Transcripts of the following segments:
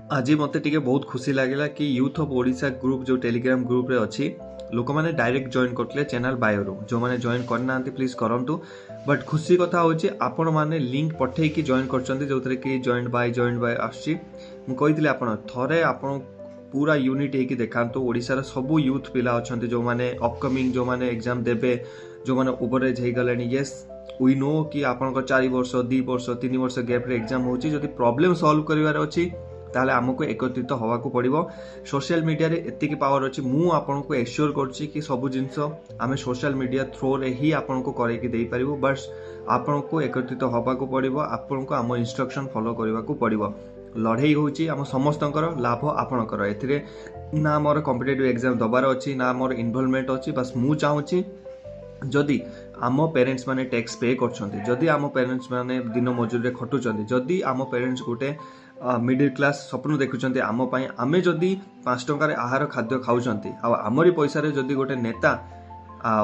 आज मत टे बहुत खुशी लगे कि यूथ ऑफ ओडिशा ग्रुप जो टेलीग्राम ग्रुप रे अच्छी लोक मैंने डायरेक्ट जॉइन करते चैनल बायोरु जो मैंने जॉइन करना प्लीज करूँ बट खुशी कथा हूँ आपण मैंने लिंक पठे कि जॉइन कर कि जॉइन बाय आसती आप थे आप पूरा यूनिट होगी देखा ओडिशार सबू यूथ पिला अच्छा जो मैंने अपकमिंग जो मैंने एग्जाम देवे जो मैंने ओवरेज हो गले येस वी नो कि आपंकर 4 वर्ष 2 वर्ष 3 वर्ष गैप एग्जाम होची जदि प्रॉब्लम सॉल्व करिवार अछि ताले हमको एकत्रित हवा को पड़िबो। सोशल मीडिया रे एतिकी पावर अछि मु आपन को एश्योर करछि कि सब जिंस आमे सोशल मीडिया थ्रो रे ही आपन को करे कि देई परिबो बस आपन को एकत्रित हवा को पड़िबो आपन को हम इंस्ट्रक्शन फॉलो करबा को पड़िबो। लड़ाई होची हम समस्तंकर लाभ आपनकर एथिरे ना मोर कॉम्पिटिटिव एग्जाम दबार अछि ना मोर इन्वॉल्वमेंट अछि बस मु चाहूछि जदि आम पेरेंट्स माने टैक्स पे करछन्ती जदि आम पेरेंट्स माने दिन मजूरी रे खटुचन्ती जदि आम पेरेंट्स गोटे मिडिल क्लास स्वप्न देखुचन्ती आम पई आमे जदि 5 टंकार आहार खाद्य खाउचन्ती आ हमरी पैसा रे जदि गोटे नेता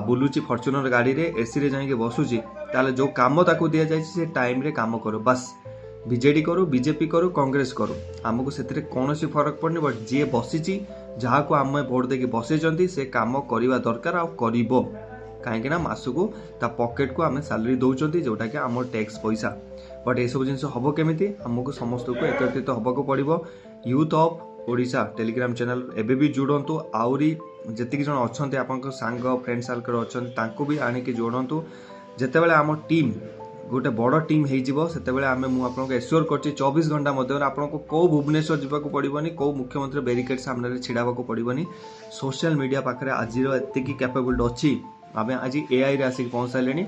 बुलुची फॉर्च्यूनर गाड़ी रे एसी रे जाई के बसुची ताले जो काम ताको दिया जाय से टाइम रे काम करो बस बीजेडी करू बीजेपी करू कांग्रेस करू आमको से कौन फरक पड़नी बट जी बसीची जहाँ को आम भोट देकी बसैचंती से काम करवा दरकार आ करिवो कहीं मासकू ता पॉकेट को आम सैलरी दौरान जोटा कि आम टैक्स पैसा बट ये सब जिन हम केमी आमको समस्त को एकत्रित होगा पड़ो। Youth of Odisha Telegram channel एबे भी जुड़ंतु आउरी जतिक जन अच्छा आप सांग फ्रेंड सर्कल अच्छा भी आणिकी जोड़ंतु जितेबाला आम टीम गोटे बड़ टीम होते आम मुझे एश्योर कर 24 घंटा मध्य आपको कौ भुवनेश्वर जावाक पड़ोनी कौ मुख्यमंत्री बेरिकेड सामने छिड़ा पड़ोनी सोशल मीडिया पाखे आज एतिकी कैपेबल अच्छी आम आज एआई रे आसिक पहुँच सारे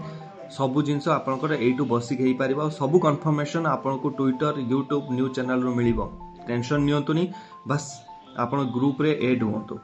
सबू जिनस आपंकर यू बसिक हो पार सबू कन्फर्मेशन आपको ट्विटर यूट्यूब न्यूज चैनल रू मिल टेंशन नियंतुनी बस आप ग्रुप रे एड हुंतु।